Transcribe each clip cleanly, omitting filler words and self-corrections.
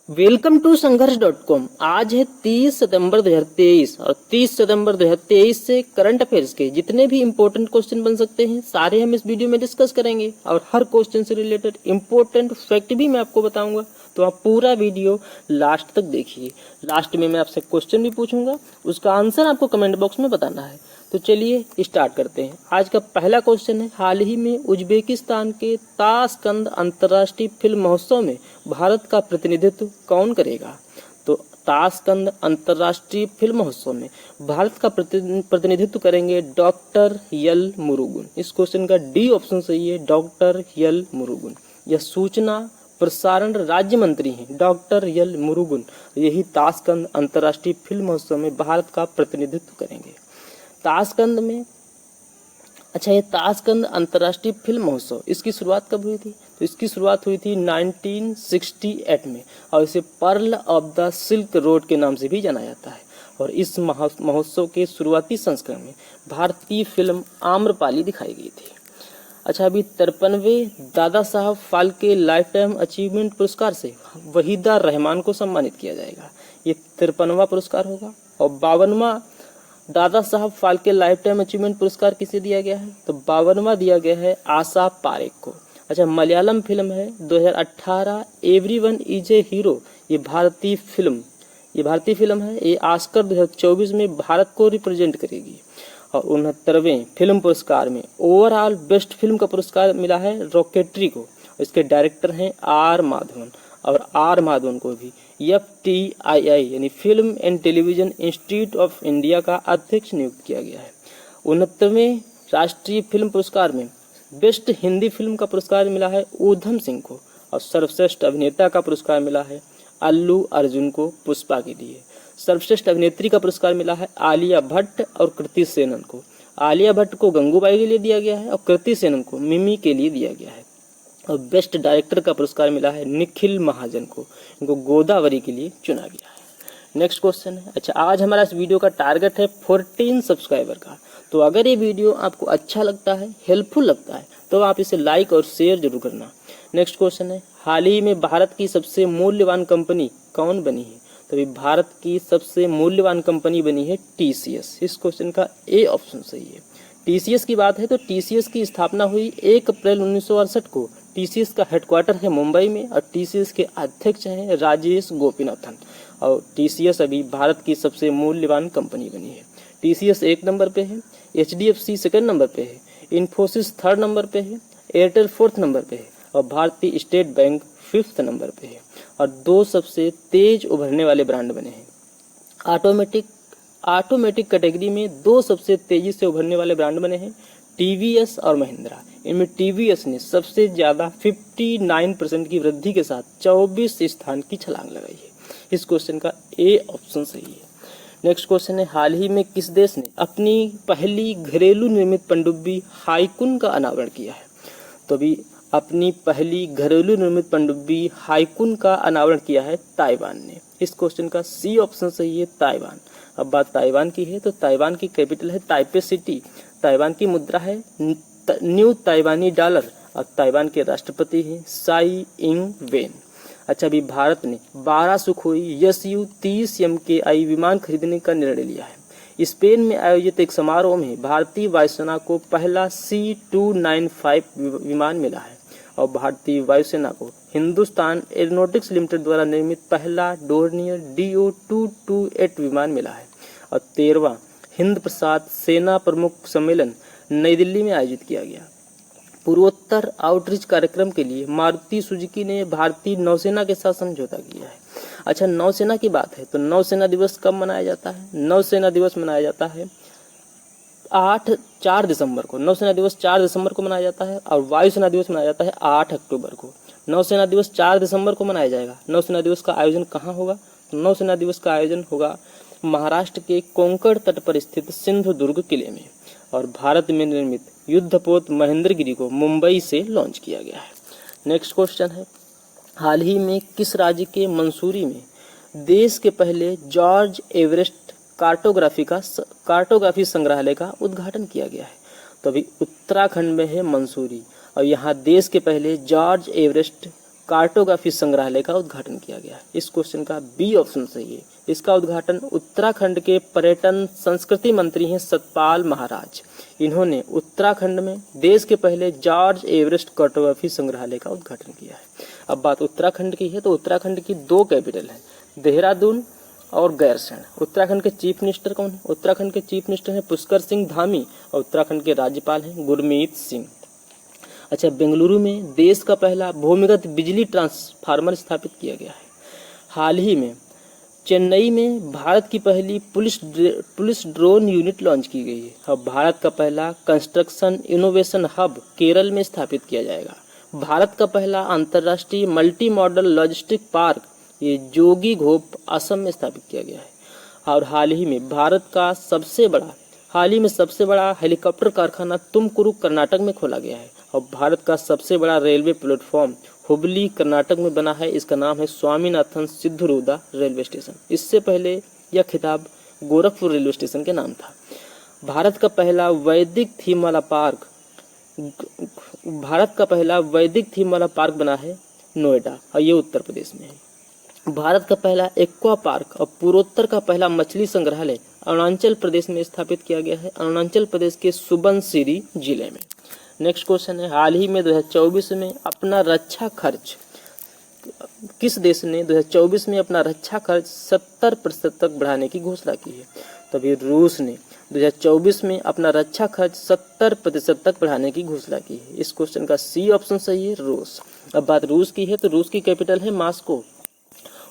Welcome to संघर्ष.com। आज है 30 सितंबर 2023 और 30 सितंबर 2023 से करंट अफेयर्स के जितने भी इम्पोर्टेंट क्वेश्चन बन सकते हैं सारे हम इस वीडियो में डिस्कस करेंगे और हर क्वेश्चन से रिलेटेड इम्पोर्टेंट फैक्ट भी मैं आपको बताऊंगा। तो आप पूरा वीडियो लास्ट तक देखिए। लास्ट में मैं आपसे क्वेश्चन भी पूछूंगा, उसका आंसर आपको कमेंट बॉक्स में बताना है। तो चलिए स्टार्ट करते हैं। आज का पहला क्वेश्चन है, हाल ही में उज्बेकिस्तान के ताशकंद अंतर्राष्ट्रीय फिल्म महोत्सव में भारत का प्रतिनिधित्व कौन करेगा? तो ताशकंद अंतर्राष्ट्रीय फिल्म महोत्सव में भारत का प्रतिनिधित्व करेंगे डॉक्टर यल मुरुगन। इस क्वेश्चन का डी ऑप्शन सही है, डॉक्टर यल मुरुगन। यह सूचना प्रसारण राज्य मंत्री हैं डॉक्टर यल मुरुगन। यही ताशकंद अंतर्राष्ट्रीय फिल्म महोत्सव में भारत का प्रतिनिधित्व करेंगे। ताशकंद में ये ताशकंद अंतर्राष्ट्रीय फिल्म महोत्सव इसकी शुरुआत कब हुई थी? तो इसकी शुरुआत हुई थी 1968 में और इसे pearl of the silk road के नाम से भी जाना जाता है। और इस महोत्सव के शुरुआती संस्करण में भारतीय फिल्म आम्रपाली दिखाई गई थी। अभी 53वें Dada Saheb Phalke life time achievement पुरस्कार से वहीदा रहमान को सम्मानित किया जाएगा। ये 53वां पुरस्कार होगा। और 52वां Dada Saheb Phalke life time achievement पुरस्कार किसे दिया गया है? तो 52वां दिया गया है आशा पारेख को। मलयालम फिल्म है 2018 एवरीवन इज ए हीरो। ये भारतीय फिल्म है। ये ऑस्कर 2024 में भारत को रिप्रेजेंट करेगी। और 69वें फिल्म पुरस्कार में ओवरऑल बेस्ट फिल्म का पुरस्कार मिला है रॉकेटरी को। इसके डायरेक्टर हैं आर माधवन। और आर माधवन को भी FTII यानी film and television institute of India का अध्यक्ष नियुक्त किया गया है। 69वें राष्ट्रीय फिल्म पुरस्कार में बेस्ट हिंदी फिल्म का पुरस्कार मिला है ऊधम सिंह को। और सर्वश्रेष्ठ अभिनेता का पुरस्कार मिला है अल्लू अर्जुन को पुष्पा के लिए। सर्वश्रेष्ठ अभिनेत्री का पुरस्कार मिला है आलिया भट्ट और कृति सेनन को। आलिया भट्ट को गंगूबाई के लिए दिया गया है और कृति सेनन को मिमी के लिए दिया गया है। और बेस्ट डायरेक्टर का पुरस्कार मिला है निखिल महाजन को। इनको गोदावरी के लिए चुना गया है। नेक्स्ट क्वेश्चन है, आज हमारा इस वीडियो का टारगेट है 14 सब्सक्राइबर का। तो अगर ये वीडियो आपको अच्छा लगता है, हेल्पफुल लगता है, तो आप इसे लाइक और शेयर जरूर करना। नेक्स्ट क्वेश्चन है, हाल ही में भारत की सबसे मूल्यवान कंपनी कौन बनी है? तो अभी भारत की सबसे मूल्यवान कंपनी बनी है TCS। इस क्वेश्चन का ए ऑप्शन सही है। TCS की बात है तो TCS की स्थापना हुई 1 अप्रैल 1968 को। TCS का हेडक्वार्टर है मुंबई में और TCS के अध्यक्ष हैं राजेश गोपीनाथन। और TCS अभी भारत की सबसे मूल्यवान कंपनी बनी है। TCS 1 नंबर पे है, HDFC 2nd नंबर पे है, इन्फोसिस 3rd नंबर पे है, एयरटेल 4th नंबर पे है और भारतीय स्टेट बैंक 5th नंबर पे है। और 2 सबसे तेज उभरने वाले ब्रांड बने हैं। ऑटोमेटिक कैटेगरी में 2 सबसे तेजी से उभरने वाले ब्रांड बने हैं TVS और महिंद्रा। इनमें TVS ने सबसे ज्यादा 59% की वृद्धि के साथ 24 स्थान की छलांग लगाई है। इस क्वेश्चन का ए ऑप्शन सही है। नेक्स्ट क्वेश्चन है, हाल ही में किस देश ने अपनी पहली घरेलू निर्मित पनडुब्बी हाइकुन का अनावरण किया है? तो अभी अपनी पहली घरेलू निर्मित पनडुब्बी हाइकुन का अनावरण किया है ताइवान ने। इस क्वेश्चन का सी ऑप्शन सही है, ताइवान। अब बात ताइवान की है तो ताइवान की कैपिटल है ताइपे सिटी। ताइवान की मुद्रा है न्यू ताइवानी डॉलर और ताइवान के राष्ट्रपति हैं साई इंग वेन। अभी भारत ने 12 सुखोई Su-30 MKI विमान खरीदने का निर्णय लिया है। स्पेन में आयोजित एक समारोह में भारतीय वायुसेना को पहला C-295 विमान मिला है। और भारतीय वायुसेना को हिंदुस्तान एरोनॉटिक्स लिमिटेड द्वारा निर्मित पहला डोर्नियर DO-228 विमान मिला है। और 13वां हिंद प्रसाद सेना प्रमुख सम्मेलन नई दिल्ली में आयोजित किया गया। पूर्वोत्तर आउटरीच कार्यक्रम के लिए मारुति सुजुकी ने भारतीय नौसेना के साथ समझौता किया है। नौसेना की बात है तो नौसेना दिवस कब मनाया जाता है? नौसेना दिवस मनाया जाता है 4 दिसंबर को। नौसेना दिवस 4 दिसंबर को मनाया जाता है और वायुसेना दिवस मनाया जाता है 8 अक्टूबर को। नौसेना दिवस 4 दिसंबर को मनाया जाएगा। नौसेना दिवस का आयोजन कहाँ होगा? तो नौसेना दिवस का आयोजन होगा महाराष्ट्र के कोंकण तट पर स्थित सिंधुदुर्ग किले में। और भारत में निर्मित युद्धपोत महेंद्रगिरी को मुंबई से लॉन्च किया गया है। नेक्स्ट क्वेश्चन है, हाल ही में किस राज्य के मंसूरी में देश के पहले जॉर्ज एवरेस्ट कार्टोग्राफी संग्रहालय का उद्घाटन किया गया है? तो अभी उत्तराखंड में है मंसूरी और यहाँ देश के पहले जॉर्ज एवरेस्ट कार्टोग्राफी संग्रहालय का उद्घाटन किया गया है। इस क्वेश्चन का बी ऑप्शन सही है। इसका उद्घाटन उत्तराखंड के पर्यटन संस्कृति मंत्री हैं सतपाल महाराज। इन्होंने उत्तराखंड में देश के पहले जॉर्ज एवरेस्ट कार्टोग्राफी संग्रहालय का उद्घाटन किया है। अब बात उत्तराखंड की है तो उत्तराखंड की 2 कैपिटल है, देहरादून और गैरसैंण। उत्तराखंड के चीफ मिनिस्टर कौन है? उत्तराखंड के चीफ मिनिस्टर हैं पुष्कर सिंह धामी और उत्तराखंड के राज्यपाल हैं गुरमीत सिंह। अच्छा, बेंगलुरु में देश का पहला भूमिगत बिजली ट्रांसफार्मर स्थापित किया गया है। हाल ही में चेन्नई में भारत की पहली पुलिस ड्रोन यूनिट लॉन्च की गई है। अब भारत का पहला कंस्ट्रक्शन इनोवेशन हब केरल में स्थापित किया जाएगा। भारत का पहला अंतर्राष्ट्रीय मल्टी मॉडल लॉजिस्टिक पार्क ये जोगी घोप असम में स्थापित किया गया है। और हाल ही में सबसे बड़ा हेलीकॉप्टर कारखाना तुमकुरु कर्नाटक में खोला गया है। और भारत का सबसे बड़ा रेलवे प्लेटफॉर्म हुबली कर्नाटक में बना है। इसका नाम है स्वामीनाथन सिद्धरूदा रेलवे स्टेशन। इससे पहले यह खिताब गोरखपुर रेलवे स्टेशन के नाम था। भारत का पहला वैदिक थीम वाला पार्क बना है नोएडा और ये उत्तर प्रदेश में है। भारत का पहला एक्वा पार्क और पूर्वोत्तर का पहला मछली संग्रहालय अरुणाचल प्रदेश में स्थापित किया गया है, अरुणाचल प्रदेश के सुबनसिरी जिले में। नेक्स्ट क्वेश्चन है, हाल ही में 2024 में अपना रक्षा खर्च किस देश ने 2024 में अपना रक्षा खर्च 70% तक बढ़ाने की घोषणा की है? तभी रूस ने 2024 में अपना रक्षा खर्च 70% तक बढ़ाने की घोषणा की है। इस क्वेश्चन का सी ऑप्शन सही है, रूस। अब बात रूस की है तो रूस की कैपिटल है मॉस्को।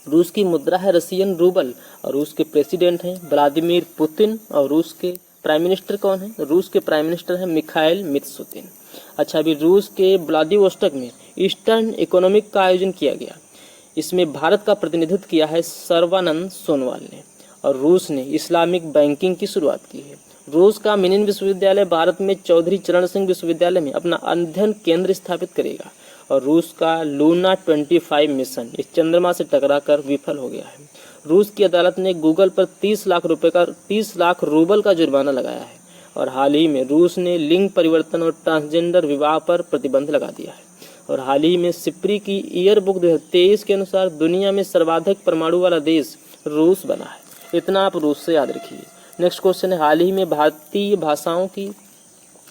रूस की मुद्रा है रशियन रूबल और रूस के प्रेसिडेंट हैं व्लादिमीर पुतिन। और रूस के प्राइम मिनिस्टर कौन है? रूस के प्राइम मिनिस्टर हैं मिखाइल मित्सुतिन। अच्छा, अभी रूस के व्लादिवोस्टोक में ईस्टर्न इकोनॉमिक का आयोजन किया गया। इसमें भारत का प्रतिनिधित्व किया है सर्वानंद सोनोवाल ने। और रूस ने इस्लामिक बैंकिंग की शुरुआत की है। रूस का मिनिन विश्वविद्यालय भारत में चौधरी चरण सिंह विश्वविद्यालय में अपना अध्ययन केंद्र स्थापित करेगा। और रूस का लूना 25 मिशन इस चंद्रमा से टकराकर विफल हो गया है। रूस की अदालत ने गूगल पर 30 लाख रूबल का जुर्माना लगाया है। और हाल ही में रूस ने लिंग परिवर्तन और ट्रांसजेंडर विवाह पर प्रतिबंध लगा दिया है। और हाल ही में सिप्री की ईयर बुक 2023 के अनुसार दुनिया में सर्वाधिक परमाणु वाला देश रूस बना है। इतना आप रूस से याद रखिए। नेक्स्ट क्वेश्चन है, हाल ही में भारतीय भाषाओं की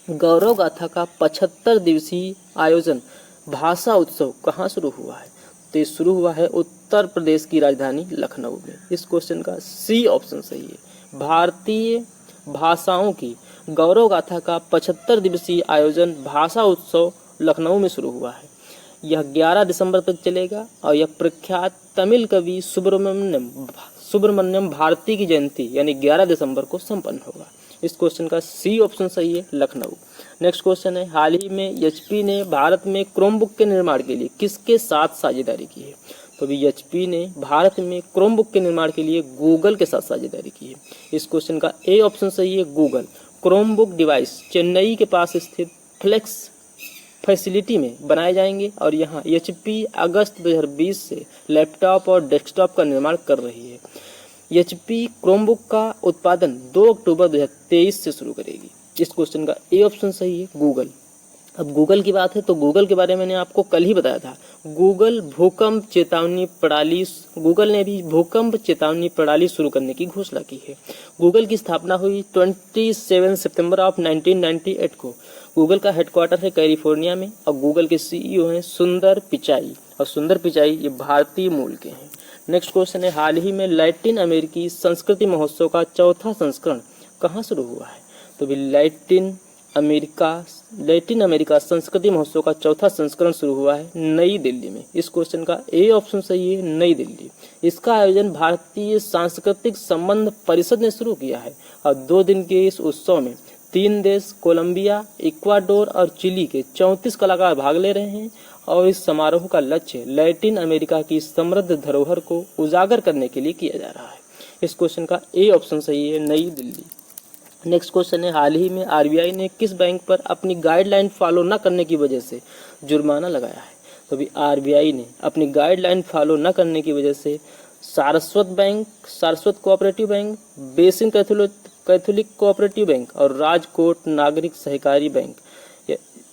गौरव गाथा का 75 दिवसीय आयोजन भाषा उत्सव कहाँ शुरू हुआ है? तो ये शुरू हुआ है उत्तर प्रदेश की राजधानी लखनऊ में। इस क्वेश्चन का सी ऑप्शन सही है। भारतीय भाषाओं की गौरव गाथा का 75 दिवसीय आयोजन भाषा उत्सव लखनऊ में शुरू हुआ है। यह 11 दिसंबर तक चलेगा और यह प्रख्यात तमिल कवि सुब्रमण्यम भारती की जयंती यानी 11 दिसंबर को संपन्न होगा। इस क्वेश्चन का सी ऑप्शन सही है, लखनऊ। नेक्स्ट क्वेश्चन है, हाल ही में एचपी ने भारत में क्रोमबुक के निर्माण के लिए किसके साथ साझेदारी की है? तो अभी एचपी ने भारत में क्रोमबुक के निर्माण के लिए गूगल के साथ साझेदारी की है। इस क्वेश्चन का ए ऑप्शन सही है, गूगल। क्रोमबुक डिवाइस चेन्नई के पास स्थित फ्लेक्स फैसिलिटी में बनाए जाएंगे और यहाँ एचपी अगस्त 2020 से लैपटॉप और डेस्कटॉप का निर्माण कर रही है। एचपी क्रोमबुक का उत्पादन 2 अक्टूबर 2023 से शुरू करेगी। इस क्वेश्चन का ए ऑप्शन सही है, गूगल। अब गूगल की बात है तो गूगल के बारे में मैंने आपको कल ही बताया था। गूगल ने भी भूकंप चेतावनी प्रणाली शुरू करने की घोषणा की है। गूगल की स्थापना हुई 27 सितंबर ऑफ 1998 को। गूगल का हेडक्वार्टर है कैलिफोर्निया में और गूगल के सीईओ हैं सुंदर पिचाई। और सुंदर पिचाई ये भारतीय मूल के हैं। नेक्स्ट क्वेश्चन है, हाल ही में लैटिन अमेरिकी संस्कृति महोत्सव का 4था संस्करण कहाँ शुरू हुआ है? तो भी लैटिन अमेरिका संस्कृति महोत्सव का 4था संस्करण शुरू हुआ है नई दिल्ली में। इस क्वेश्चन का ए ऑप्शन सही है, नई दिल्ली। इसका आयोजन भारतीय सांस्कृतिक संबंध परिषद ने शुरू किया है और 2 दिन के इस उत्सव में 3 देश कोलंबिया, इक्वाडोर और चिली के 34 कलाकार भाग ले रहे हैं। और इस समारोह का लक्ष्य लैटिन अमेरिका की समृद्ध धरोहर को उजागर करने के लिए किया जा रहा है। इस क्वेश्चन का ए ऑप्शन सही है, नई दिल्ली। नेक्स्ट क्वेश्चन है, हाल ही में आरबीआई ने किस बैंक पर अपनी गाइडलाइन फॉलो न करने की वजह से जुर्माना लगाया है? तो अभी आरबीआई ने अपनी गाइडलाइन फॉलो न करने की वजह से Saraswat cooperative bank, basin Catholic cooperative bank और राजकोट नागरिक सहकारी बैंक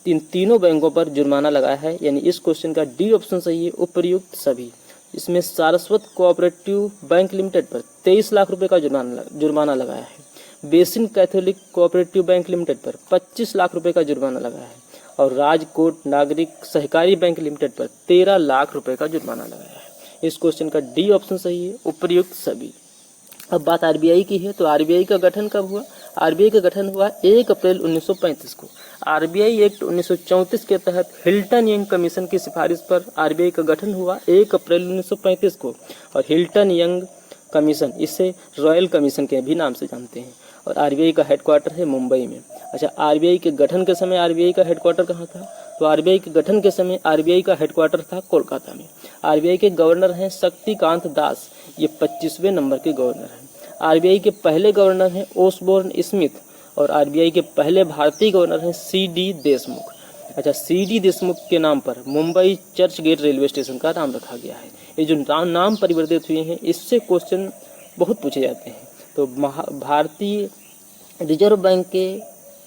तीनों बैंकों पर जुर्माना लगाया है, यानी इस क्वेश्चन का डी ऑप्शन सही है, उपर्युक्त सभी। इसमें सारस्वत कोऑपरेटिव बैंक लिमिटेड पर 23 लाख रुपए का जुर्माना लगाया है। Basin Catholic cooperative bank limited पर 25 लाख रुपए का जुर्माना लगाया है और राजकोट नागरिक सहकारी बैंक लिमिटेड पर 13 लाख रुपए का जुर्माना लगाया है। इस क्वेश्चन का डी ऑप्शन सही है, उपर्युक्त सभी। अब बात आरबीआई की है, तो आरबीआई का गठन कब हुआ? आरबीआई का गठन हुआ 1 अप्रैल 1935 को। आरबीआई एक्ट 1934 के तहत हिल्टन यंग कमीशन की सिफारिश पर आरबीआई का गठन हुआ 1 अप्रैल 1935 को। और हिल्टन यंग कमीशन, इसे रॉयल कमीशन के भी नाम से जानते हैं। और आरबीआई का हेडक्वार्टर है मुंबई में। अच्छा, आरबीआई के गठन के समय आरबीआई का हेडक्वार्टर कहाँ था? तो आरबीआई के गठन के समय आरबीआई का हेडक्वार्टर था कोलकाता में। आरबीआई के गवर्नर हैं शक्तिकांत दास, ये 25वें नंबर के गवर्नर हैं। आरबीआई के पहले गवर्नर हैं ओसबोर्न स्मिथ और आरबीआई के पहले भारतीय गवर्नर हैं सीडी देशमुख। अच्छा, सीडी देशमुख के नाम पर Mumbai Churchgate railway station का नाम रखा गया है। ये जो नाम परिवर्तित हुए हैं, इससे क्वेश्चन बहुत पूछे जाते हैं। तो भारतीय रिजर्व बैंक के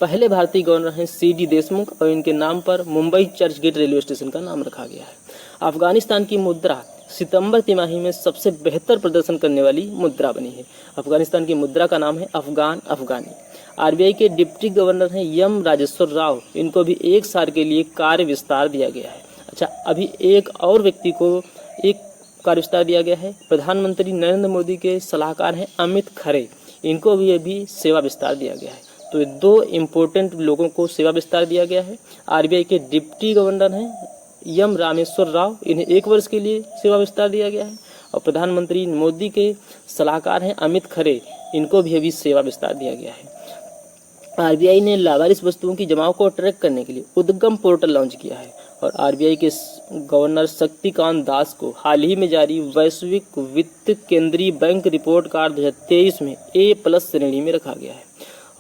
पहले भारतीय गवर्नर हैं सीडी देशमुख और इनके नाम पर Mumbai Churchgate railway station का नाम रखा गया है। अफगानिस्तान की मुद्रा सितंबर तिमाही में सबसे बेहतर प्रदर्शन करने वाली मुद्रा बनी है। अफगानिस्तान की मुद्रा का नाम है अफगानी। आरबीआई के डिप्टी गवर्नर हैं यम राजेश्वर राव, इनको भी 1 साल के लिए कार्य विस्तार दिया गया है। अच्छा, अभी एक और व्यक्ति को एक कार्य विस्तार दिया गया है। प्रधानमंत्री नरेंद्र मोदी के सलाहकार हैं अमित खरे, इनको भी अभी सेवा विस्तार दिया गया है। तो ये 2 इम्पोर्टेंट लोगों को सेवा विस्तार दिया गया है। आरबीआई के डिप्टी गवर्नर हैं यम रामेश्वर राव, इन्हें 1 वर्ष के लिए सेवा विस्तार दिया गया है। और प्रधानमंत्री मोदी के सलाहकार हैं अमित खरे, इनको भी अभी सेवा विस्तार दिया गया है। आरबीआई ने लावारिस वस्तुओं की जमाओं को ट्रैक करने के लिए उद्गम पोर्टल लॉन्च किया है। और आरबीआई के गवर्नर शक्तिकांत दास को हाल ही में जारी वैश्विक वित्त केंद्रीय बैंक रिपोर्ट कार्ड 2023 में A+ श्रेणी में रखा गया है।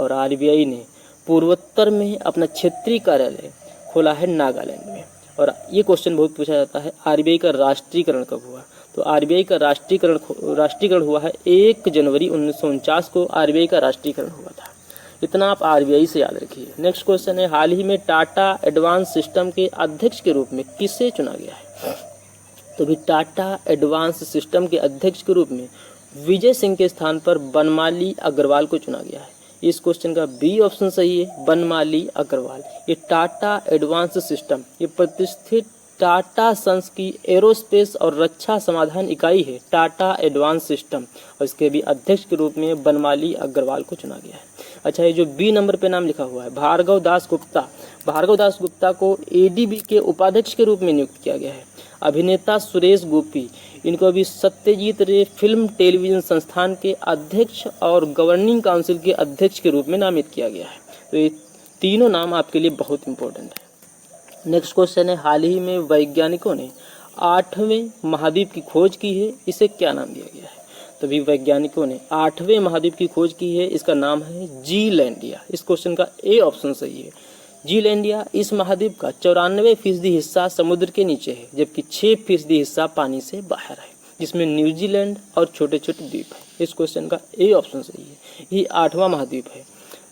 और आरबीआई ने पूर्वोत्तर में अपना क्षेत्रीय कार्यालय खोला है नागालैंड में। और ये क्वेश्चन बहुत पूछा जाता है, आरबीआई का राष्ट्रीयकरण कब हुआ? तो आरबीआई का राष्ट्रीयकरण हुआ है 1 जनवरी 1949 को आरबीआई का राष्ट्रीयकरण हुआ था। इतना आप आरबीआई से याद रखिए। नेक्स्ट क्वेश्चन है, हाल ही में टाटा एडवांस सिस्टम के अध्यक्ष के रूप में किसे चुना गया है? तो भी टाटा एडवांस सिस्टम के अध्यक्ष के रूप में विजय सिंह के स्थान पर बनमाली अग्रवाल को चुना गया है। इस क्वेश्चन का बी ऑप्शन सही है, बनमाली अग्रवाल। ये टाटा एडवांस सिस्टम, ये प्रतिष्ठित टाटा सन्स की एरोस्पेस और रक्षा समाधान इकाई है, टाटा एडवांस सिस्टम। और इसके भी अध्यक्ष के रूप में बनमाली अग्रवाल को चुना गया है। अच्छा, ये जो बी नंबर पे नाम लिखा हुआ है भार्गव दास गुप्ता को एडीबी के उपाध्यक्ष के रूप में नियुक्त किया गया है। अभिनेता सुरेश गोपी, इनको भी सत्यजीत रे फिल्म टेलीविजन संस्थान के अध्यक्ष और गवर्निंग काउंसिल के अध्यक्ष के रूप में नामित किया गया है। तो ये तीनों नाम आपके लिए बहुत इंपॉर्टेंट है। नेक्स्ट क्वेश्चन है, हाल ही में वैज्ञानिकों ने 8वें महाद्वीप की खोज की है, इसे क्या नाम दिया गया है? तो भी वैज्ञानिकों ने 8वें महाद्वीप की खोज की है, इसका नाम है जीलैंडिया। इस क्वेश्चन का ए ऑप्शन सही है, जीलैंडिया। इस महाद्वीप का 94% हिस्सा समुद्र के नीचे है, जबकि 6% हिस्सा पानी से बाहर है, जिसमें न्यूजीलैंड और छोटे छोटे द्वीप है। इस क्वेश्चन का ए ऑप्शन सही है, ये 8वां महाद्वीप है।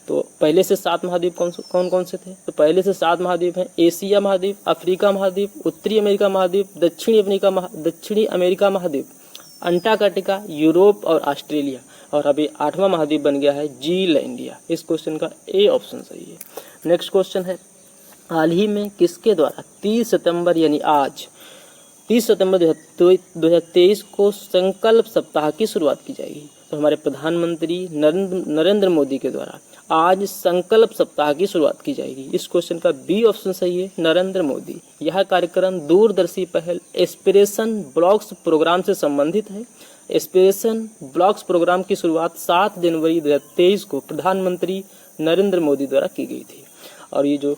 तो पहले से 7 महाद्वीप कौन कौन से थे? तो पहले से 7 महाद्वीप हैं, एशिया महाद्वीप, अफ्रीका महाद्वीप, उत्तरी अमेरिका महाद्वीप, दक्षिणी अमेरिका महाद्वीप, अंटार्कटिका, यूरोप और ऑस्ट्रेलिया। और अभी 8वां महाद्वीप बन गया है जीलैंडिया। इस क्वेश्चन का ए ऑप्शन सही है। नेक्स्ट क्वेश्चन है, हाल ही में किसके द्वारा 30 सितंबर यानी आज 30 सितंबर 2023 को संकल्प सप्ताह की शुरुआत की जाएगी? तो हमारे प्रधानमंत्री नरेंद्र मोदी के द्वारा आज संकल्प सप्ताह की शुरुआत की जाएगी। इस क्वेश्चन का बी ऑप्शन सही है, नरेंद्र मोदी। यह कार्यक्रम दूरदर्शी पहल एस्पिरेशन ब्लॉग्स प्रोग्राम से संबंधित है। एस्पिरेशन ब्लॉग्स प्रोग्राम की शुरुआत 7 जनवरी 2023 को प्रधानमंत्री नरेंद्र मोदी द्वारा की गई थी। और ये जो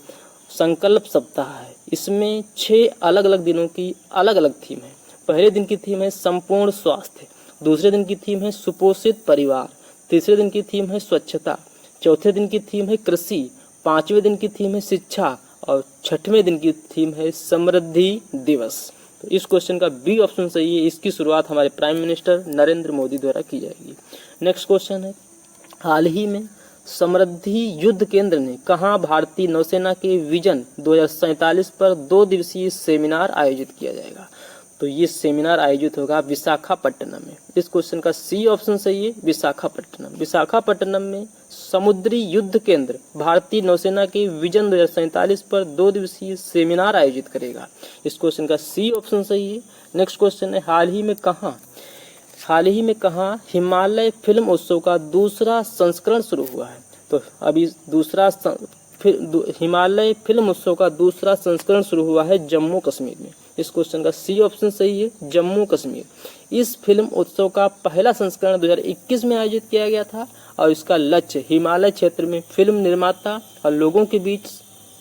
संकल्प सप्ताह है, इसमें 6 अलग अलग दिनों की अलग अलग थीम है। पहले दिन की थीम है संपूर्ण स्वास्थ्य, दूसरे दिन की थीम है सुपोषित परिवार, तीसरे दिन की थीम है स्वच्छता, चौथे दिन की थीम है कृषि, 5वें दिन की थीम है शिक्षा और 6वें दिन की थीम है समृद्धि दिवस। तो इस क्वेश्चन का बी ऑप्शन सही है, इसकी शुरुआत हमारे प्राइम मिनिस्टर नरेंद्र मोदी द्वारा की जाएगी। नेक्स्ट क्वेश्चन है, हाल ही में समृद्धि युद्ध केंद्र ने कहाँ भारतीय नौसेना के विजन 2047 पर 2 दिवसीय सेमिनार आयोजित किया जाएगा? तो ये सेमिनार आयोजित होगा विशाखापट्टनम में। इस क्वेश्चन का सी ऑप्शन सही है, विशाखापट्टनम। विशाखापट्टनम में समुद्री युद्ध केंद्र भारतीय नौसेना के विजन 2047 पर 2 दिवसीय सेमिनार आयोजित करेगा। इस क्वेश्चन का सी ऑप्शन सही है। नेक्स्ट क्वेश्चन है, हाल ही में कहाँ हिमालय फिल्म उत्सव का दूसरा संस्करण शुरू हुआ है? तो अभी हिमालय फिल्म उत्सव का दूसरा संस्करण शुरू हुआ है जम्मू कश्मीर में। इस क्वेश्चन का सी ऑप्शन सही है, जम्मू कश्मीर। इस फिल्म उत्सव का पहला संस्करण 2021 में आयोजित किया गया था और इसका लक्ष्य हिमालय क्षेत्र में फिल्म निर्माता और लोगों के बीच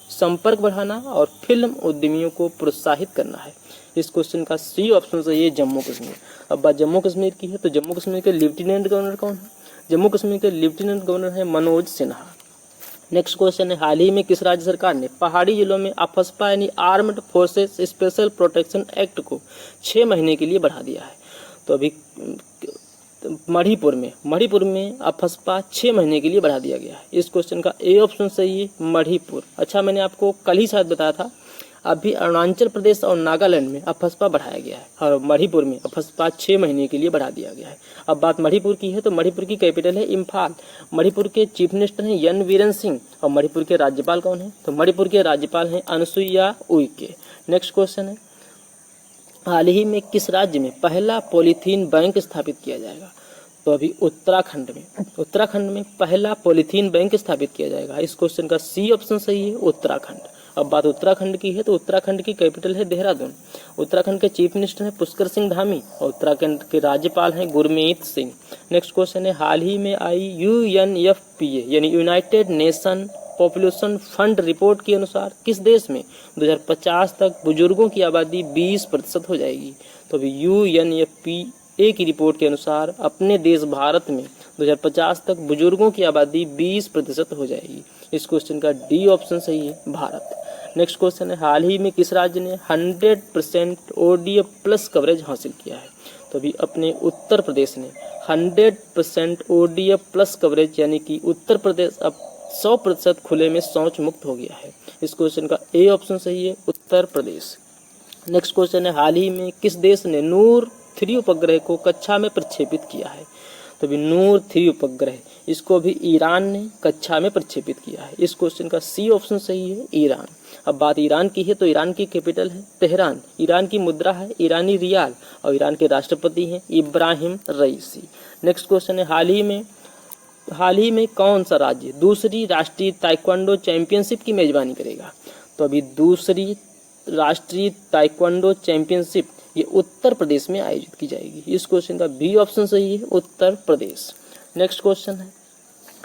संपर्क बढ़ाना और फिल्म उद्यमियों को प्रोत्साहित करना है। इस क्वेश्चन का सी ऑप्शन सही है, जम्मू कश्मीर। अब बात जम्मू कश्मीर की है तो जम्मू कश्मीर के लेफ्टिनेंट गवर्नर कौन है? जम्मू कश्मीर के लेफ्टिनेंट गवर्नर है मनोज सिन्हा। नेक्स्ट क्वेश्चन है, हाल ही में किस राज्य सरकार ने पहाड़ी जिलों में अफस्पा यानी armed forces special protection act को 6 महीने के लिए बढ़ा दिया है? तो अभी मणिपुर में अफस्पा 6 महीने के लिए बढ़ा दिया गया है। इस क्वेश्चन का ए ऑप्शन सही है, मणिपुर। अच्छा, मैंने आपको कल ही शायद बताया था, अभी अरुणाचल प्रदेश और नागालैंड में अफस्पा बढ़ाया गया है और मणिपुर में अफस्पा 6 महीने के लिए बढ़ा दिया गया है। अब बात मणिपुर की है तो मणिपुर की कैपिटल है इम्फाल। मणिपुर के चीफ मिनिस्टर हैं एन बीरेन सिंह और मणिपुर के राज्यपाल कौन है? तो मणिपुर के राज्यपाल हैं अनुसुईया उइके। नेक्स्ट क्वेश्चन है, हाल ही में किस राज्य में पहला पॉलीथीन बैंक स्थापित किया जाएगा? तो अभी उत्तराखंड में पहला पॉलीथीन बैंक स्थापित किया जाएगा। इस क्वेश्चन का सी ऑप्शन सही है, उत्तराखंड। अब बात उत्तराखंड की है तो उत्तराखंड की कैपिटल है देहरादून। उत्तराखंड के चीफ मिनिस्टर हैं पुष्कर सिंह धामी और उत्तराखंड के राज्यपाल हैं गुरमीत सिंह। नेक्स्ट क्वेश्चन है, हाल ही में आई UNFPA यानी United nation population fund report के अनुसार किस देश में 2050 तक बुजुर्गों की आबादी 20% हो जाएगी? तो अभी UNFPA की रिपोर्ट के अनुसार अपने देश भारत में 2050 तक बुजुर्गों की आबादी 20% हो जाएगी। इस क्वेश्चन का डी ऑप्शन सही है, भारत। नेक्स्ट क्वेश्चन है, हाल ही में किस राज्य ने 100% ODF प्लस कवरेज हासिल किया है? तो अभी अपने उत्तर प्रदेश ने 100% ODF प्लस कवरेज यानी कि उत्तर प्रदेश अब 100% खुले में शौच मुक्त हो गया है। इस क्वेश्चन का ए ऑप्शन सही है, उत्तर प्रदेश। नेक्स्ट क्वेश्चन है, हाल ही में किस देश ने नूर 3 उपग्रह को कक्षा में प्रक्षेपित किया है? तो अभी नूर 3 उपग्रह इसको भी ईरान ने कक्षा में प्रक्षेपित किया है। इस क्वेश्चन का सी ऑप्शन सही है, ईरान। अब बात ईरान की है तो ईरान की कैपिटल है तेहरान। ईरान की मुद्रा है ईरानी रियाल और ईरान के राष्ट्रपति हैं इब्राहिम रईसी। नेक्स्ट क्वेश्चन है, हाल ही में कौन सा राज्य दूसरी राष्ट्रीय ताइक्वांडो चैंपियनशिप की मेजबानी करेगा? तो अभी दूसरी राष्ट्रीय ताइक्वांडो चैंपियनशिप ये उत्तर प्रदेश में आयोजित की जाएगी। इस क्वेश्चन का बी ऑप्शन सही है, उत्तर प्रदेश। नेक्स्ट क्वेश्चन है,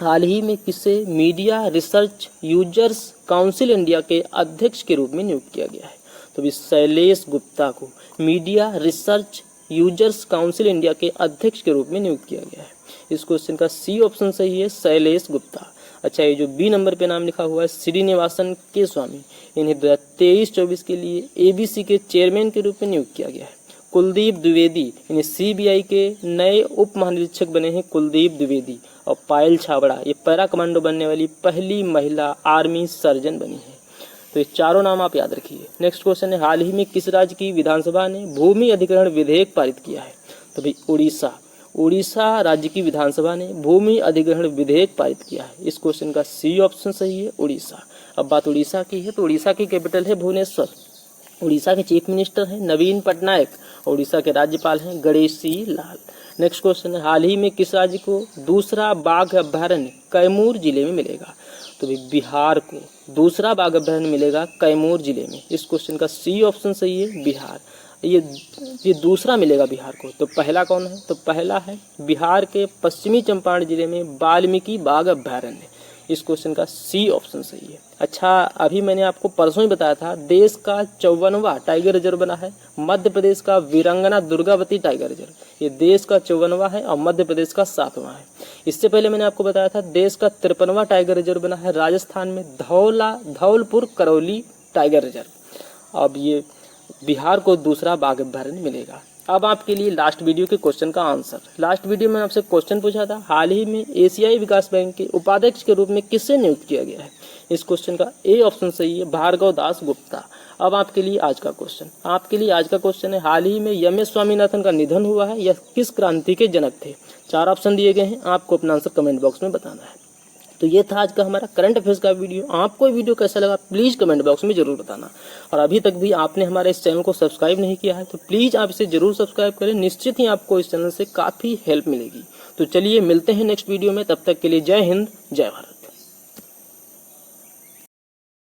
हाल ही में किसे media research users council India के अध्यक्ष के रूप में नियुक्त किया गया है? तो भी शैलेश गुप्ता को media research users council India के अध्यक्ष के रूप में नियुक्त किया गया है। इस क्वेश्चन का सी ऑप्शन सही है, शैलेश गुप्ता। अच्छा, ये जो बी नंबर पे नाम लिखा हुआ है श्रीनिवासन के स्वामी, इन्हें 2023-24 के लिए ABC के चेयरमैन के रूप में नियुक्त किया गया है। कुलदीप द्विवेदी इन्हें CBI के नए उप महानिरीक्षक बने हैं कुलदीप द्विवेदी। और पायल छाबड़ा ये पैरा कमांडो बनने वाली पहली महिला आर्मी सर्जन बनी है। तो ये चारों नाम आप याद रखिए। नेक्स्ट क्वेश्चन है, हाल ही में किस राज्य की विधानसभा ने भूमि अधिग्रहण विधेयक पारित किया है? तो भाई उड़ीसा राज्य की विधानसभा ने भूमि अधिग्रहण विधेयक पारित किया है। इस क्वेश्चन का सी ऑप्शन सही है, उड़ीसा। अब बात उड़ीसा की है तो उड़ीसा की कैपिटल है भुवनेश्वर। उड़ीसा के चीफ मिनिस्टर हैं नवीन पटनायक और उड़ीसा के राज्यपाल हैं गणेशी लाल। नेक्स्ट क्वेश्चन है, हाल ही में किस राज्य को दूसरा बाघ अभयारण्य कैमूर जिले में मिलेगा? तो बिहार को दूसरा बाघ अभयारण्य मिलेगा कैमूर जिले में। इस क्वेश्चन का सी ऑप्शन सही है, बिहार। ये दूसरा मिलेगा बिहार को। तो पहला कौन है? तो पहला है बिहार के पश्चिमी चंपारण जिले में वाल्मीकि बाघ अभयारण्य। इस क्वेश्चन का सी ऑप्शन सही है। अच्छा, अभी मैंने आपको परसों ही बताया था देश का 54वां टाइगर रिजर्व बना है मध्य प्रदेश का वीरांगना दुर्गावती टाइगर रिजर्व। ये देश का 54वां है और मध्य प्रदेश का 7वां है। इससे पहले मैंने आपको बताया था देश का 53वां टाइगर रिजर्व बना है राजस्थान में धौलपुर करौली टाइगर रिजर्व। अब ये बिहार को दूसरा बाघ अभयारण्य मिलेगा। अब आपके लिए लास्ट वीडियो के क्वेश्चन का आंसर। लास्ट वीडियो में आपसे क्वेश्चन पूछा था, हाल ही में एशियाई विकास बैंक के उपाध्यक्ष के रूप में किसे नियुक्त किया गया है। इस क्वेश्चन का ए ऑप्शन सही है, भार्गव दास गुप्ता। अब आपके लिए आज का क्वेश्चन है, हाल ही में एम.एस. स्वामीनाथन का निधन हुआ है, यह किस क्रांति के जनक थे। 4 ऑप्शन दिए गए हैं, आपको अपना आंसर कमेंट बॉक्स में बताना है। तो ये था आज का हमारा करंट अफेयर्स का वीडियो। आपको ये वीडियो कैसा लगा प्लीज कमेंट बॉक्स में जरूर बताना। और अभी तक भी आपने हमारे इस चैनल को सब्सक्राइब नहीं किया है तो प्लीज आप इसे जरूर सब्सक्राइब करें, निश्चित ही आपको इस चैनल से काफी हेल्प मिलेगी। तो चलिए मिलते हैं नेक्स्ट वीडियो में, तब तक के लिए जय हिंद जय भारत।